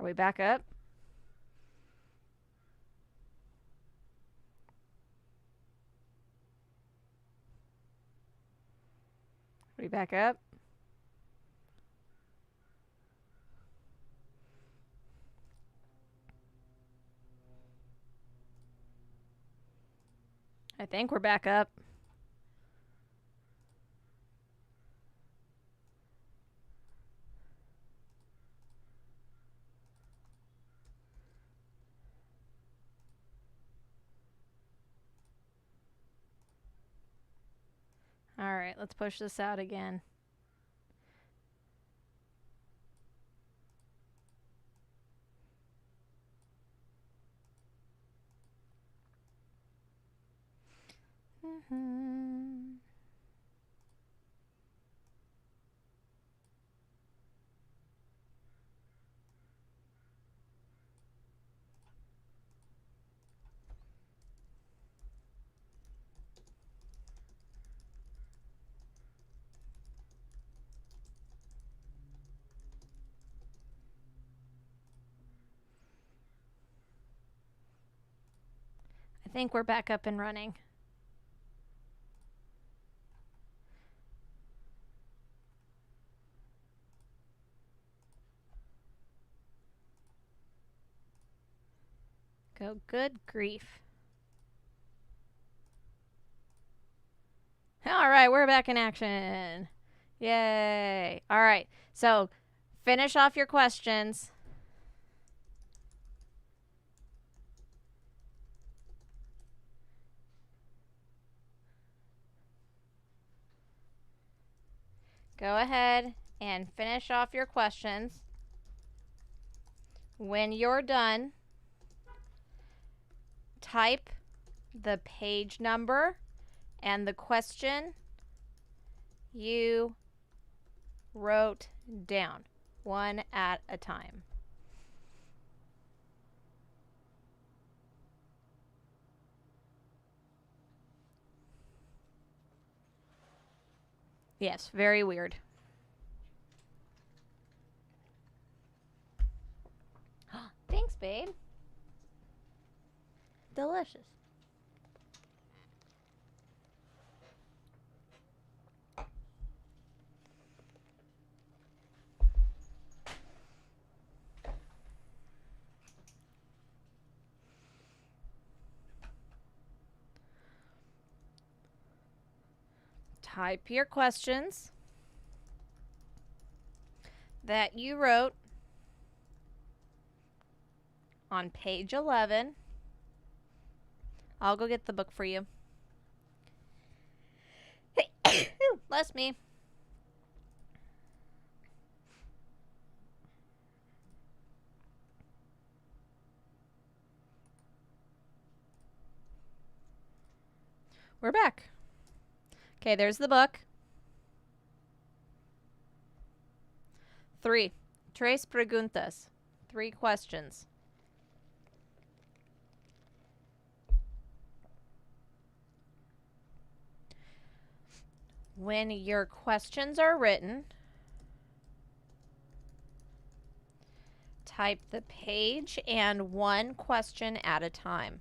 Are we back up? Are we back up? I think we're back up. All right, let's push this out again. I think we're back up and running. Go, good grief. All right, we're back in action. Yay. All right, so finish off your questions. Go ahead and finish off your questions. When you're done, type the page number and the question you wrote down, one at a time. Yes, very weird. Thanks, babe. Delicious. Type your questions that you wrote on page 11. I'll go get the book for you. Bless me. We're back. Okay, there's the book. 3. Tres preguntas. 3 questions. When your questions are written, type the page and one question at a time.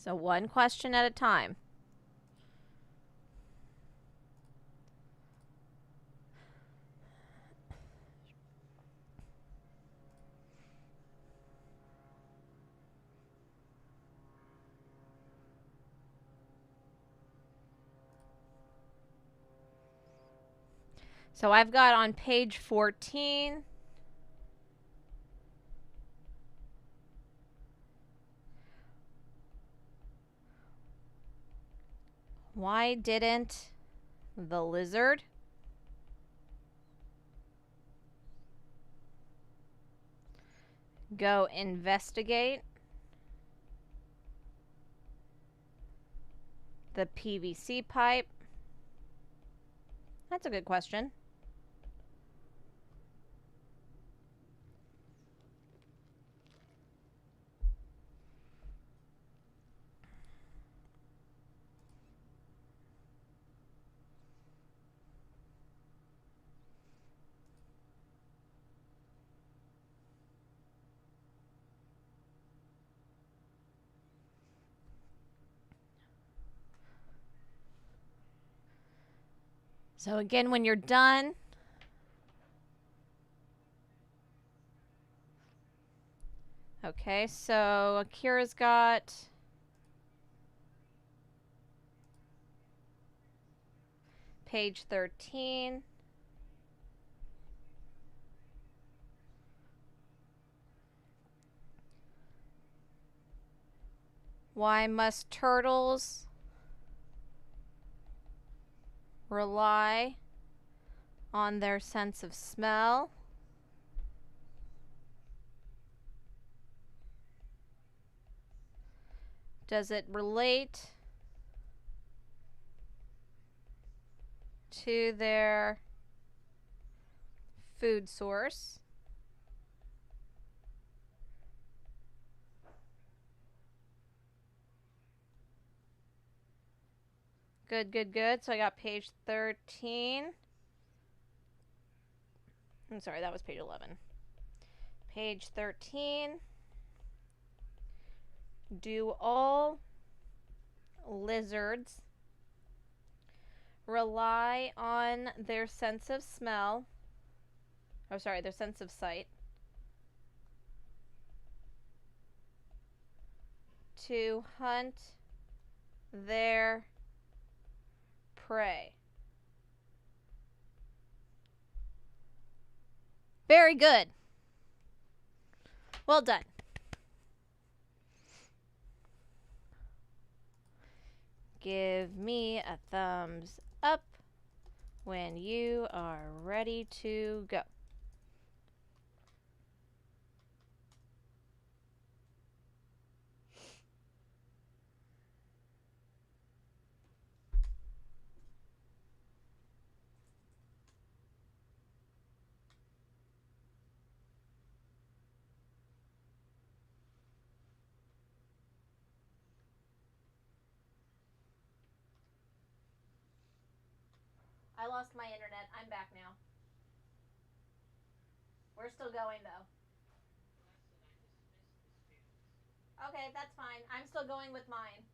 So one question at a time. So I've got on page 14, why didn't the lizard go investigate the PVC pipe? That's a good question. So again, when you're done, okay, so Akira's got page 13. Why must turtles rely on their sense of smell? Does it relate to their food source? Good, good, good. So I got page 13. I'm sorry, that was page 11. Page 13. Do all lizards rely on their sense of smell? Oh, sorry, their sense of sight to hunt their prey? Very good. Well done. Give me a thumbs up when you are ready to go. I lost my internet. I'm back now. We're still going though. Okay, that's fine. I'm still going with mine.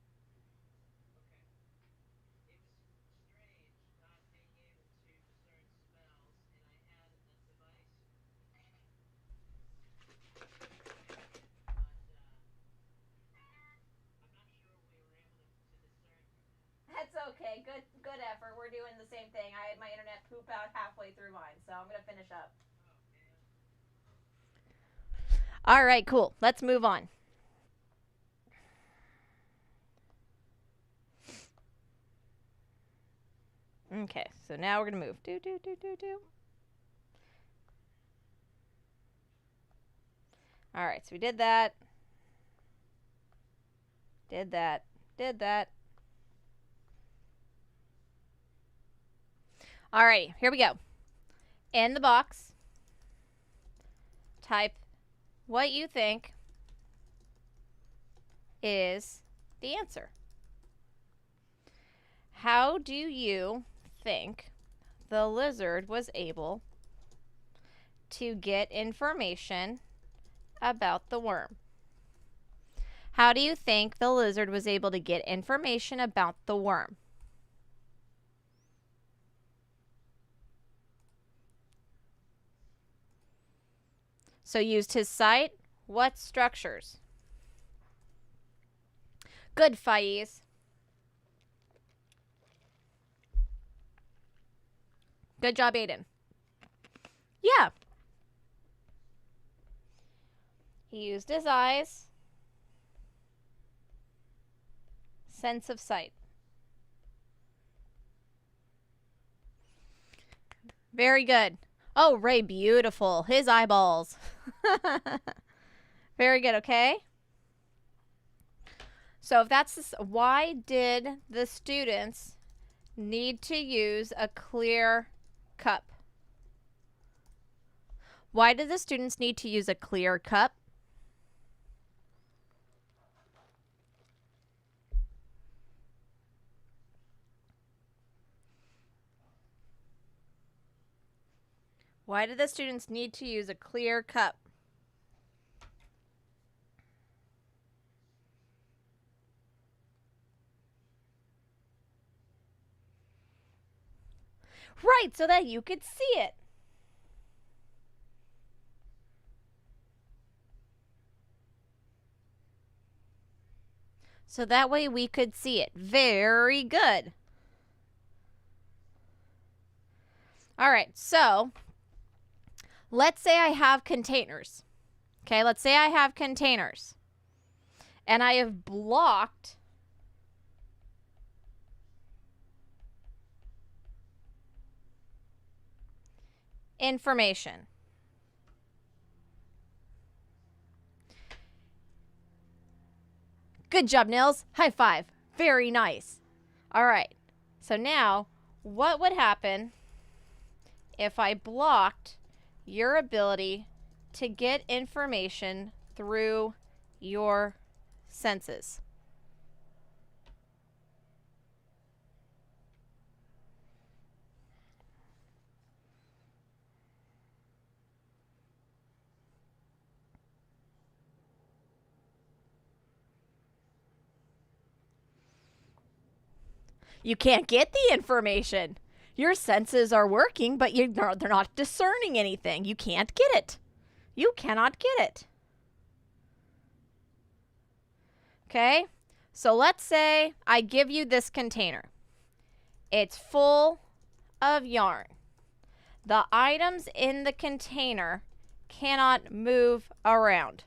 That's okay. Good effort. We're doing the same thing. I had my internet poop out halfway through mine, so I'm going to finish up. All right, cool. Let's move on. Okay, so now we're going to move. Do. All right, so we did that. Did that. Did that. All right, here we go. In the box, type what you think is the answer. How do you think the lizard was able to get information about the worm? How do you think the lizard was able to get information about the worm? So used his sight. What structures? Good, Faiz. Good job, Aiden. Yeah. He used his eyes. Sense of sight. Very good. Oh, Ray, beautiful. His eyeballs. Very good, okay? So if that's this, why did the students need to use a clear cup? Why did the students need to use a clear cup? Why did the students need to use a clear cup? Right, so that you could see it. So that way we could see it. Very good. All right, so let's say I have containers. Okay, let's say I have containers. And I have blocked information. Good job, Nils. High five. Very nice. All right. So now, what would happen if I blocked your ability to get information through your senses? You can't get the information. Your senses are working, but they're not discerning anything. You can't get it. You cannot get it. Okay? So let's say I give you this container. It's full of yarn. The items in the container cannot move around.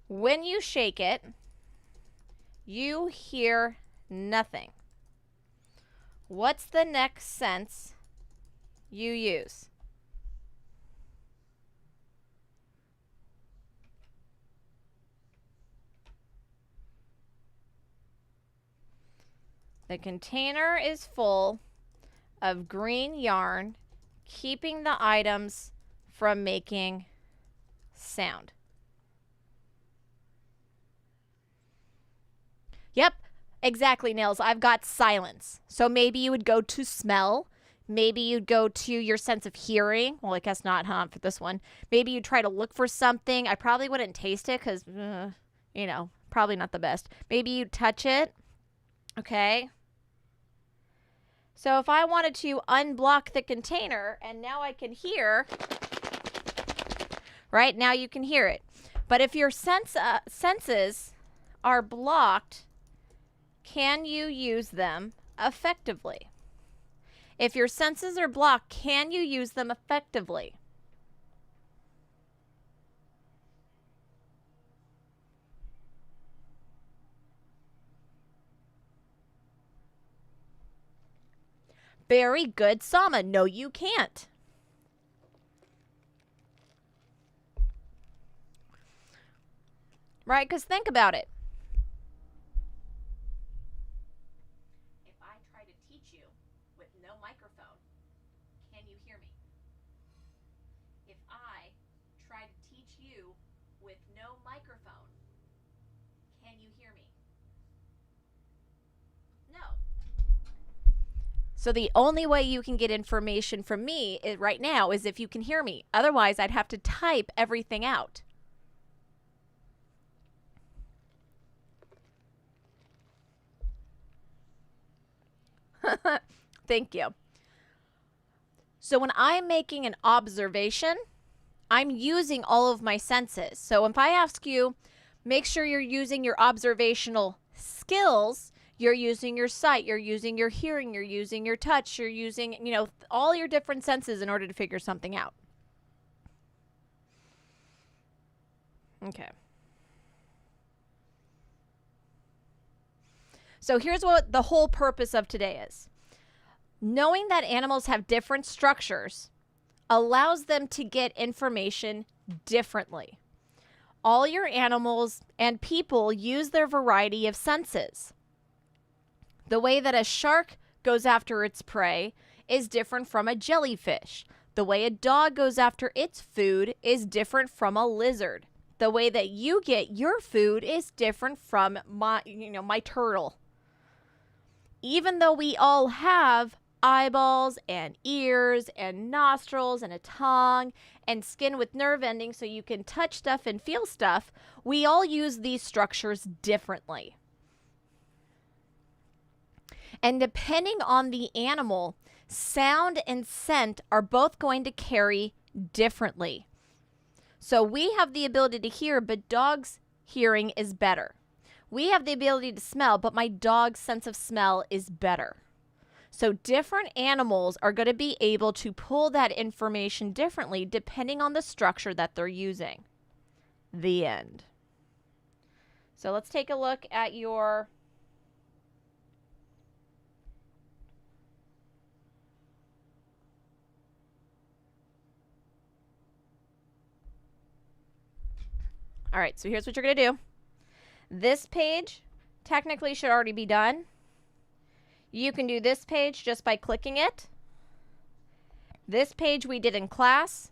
When you shake it, you hear nothing. What's the next sense you use? The container is full of green yarn, keeping the items from making sound. Yep, exactly, Nils. I've got silence. So maybe you would go to smell. Maybe you'd go to your sense of hearing. Well, I guess not, huh, for this one. Maybe you'd try to look for something. I probably wouldn't taste it because, you know, probably not the best. Maybe you'd touch it. Okay. So if I wanted to unblock the container and now I can hear, right? Now you can hear it. But if your senses are blocked, can you use them effectively? If your senses are blocked, can you use them effectively? Very good, Sama. No, you can't. Right? Because think about it. If I try to teach you with no microphone, can you hear me? If I try to teach you with no microphone, can you hear me? No. So the only way you can get information from me right now is if you can hear me. Otherwise, I'd have to type everything out. Thank you. So when I'm making an observation, I'm using all of my senses. So if I ask you, make sure you're using your observational skills, you're using your sight, you're using your hearing, you're using your touch, you're using, you know, all your different senses in order to figure something out. Okay. So here's what the whole purpose of today is. Knowing that animals have different structures allows them to get information differently. All your animals and people use their variety of senses. The way that a shark goes after its prey is different from a jellyfish. The way a dog goes after its food is different from a lizard. The way that you get your food is different from my turtle. Even though we all have eyeballs and ears and nostrils and a tongue and skin with nerve endings so you can touch stuff and feel stuff, we all use these structures differently. And depending on the animal, sound and scent are both going to carry differently. So we have the ability to hear, but dogs' hearing is better. We have the ability to smell, but my dog's sense of smell is better. So different animals are going to be able to pull that information differently depending on the structure that they're using. The end. So let's take a look at your All right, so here's what you're going to do. This page technically should already be done. You can do this page just by clicking it. This page we did in class.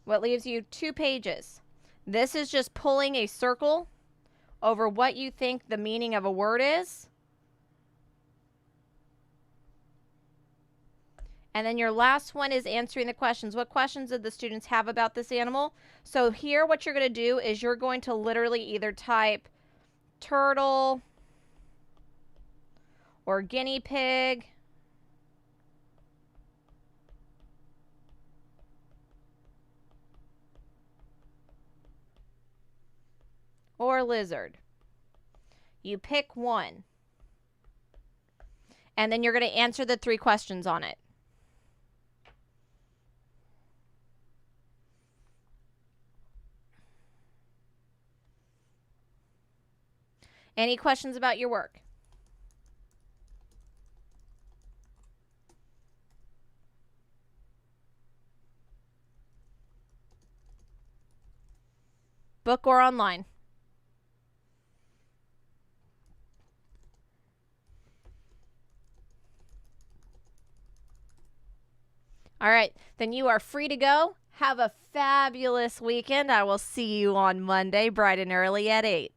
What leaves you 2 pages. This is just pulling a circle over what you think the meaning of a word is. And then your last one is answering the questions. What questions did the students have about this animal? So here what you're going to do is you're going to literally either type turtle or guinea pig or lizard. You pick one. And then you're going to answer the 3 questions on it. Any questions about your work? Book or online? All right, then you are free to go. Have a fabulous weekend. I will see you on Monday, bright and early at 8.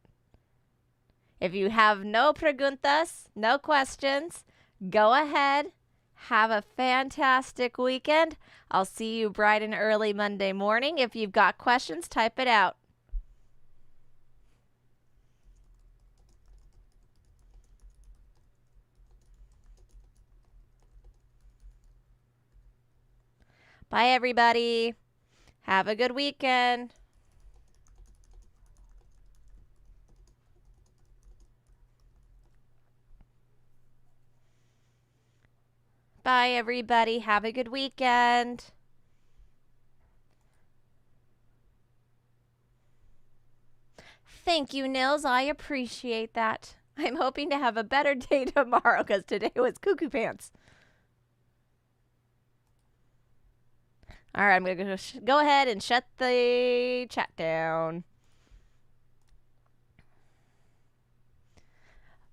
If you have no preguntas, no questions, go ahead. Have a fantastic weekend. I'll see you bright and early Monday morning. If you've got questions, type it out. Bye, everybody. Have a good weekend. Bye, everybody. Have a good weekend. Thank you, Nils. I appreciate that. I'm hoping to have a better day tomorrow because today was cuckoo pants. All right, I'm going to go ahead and shut the chat down.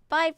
Bye.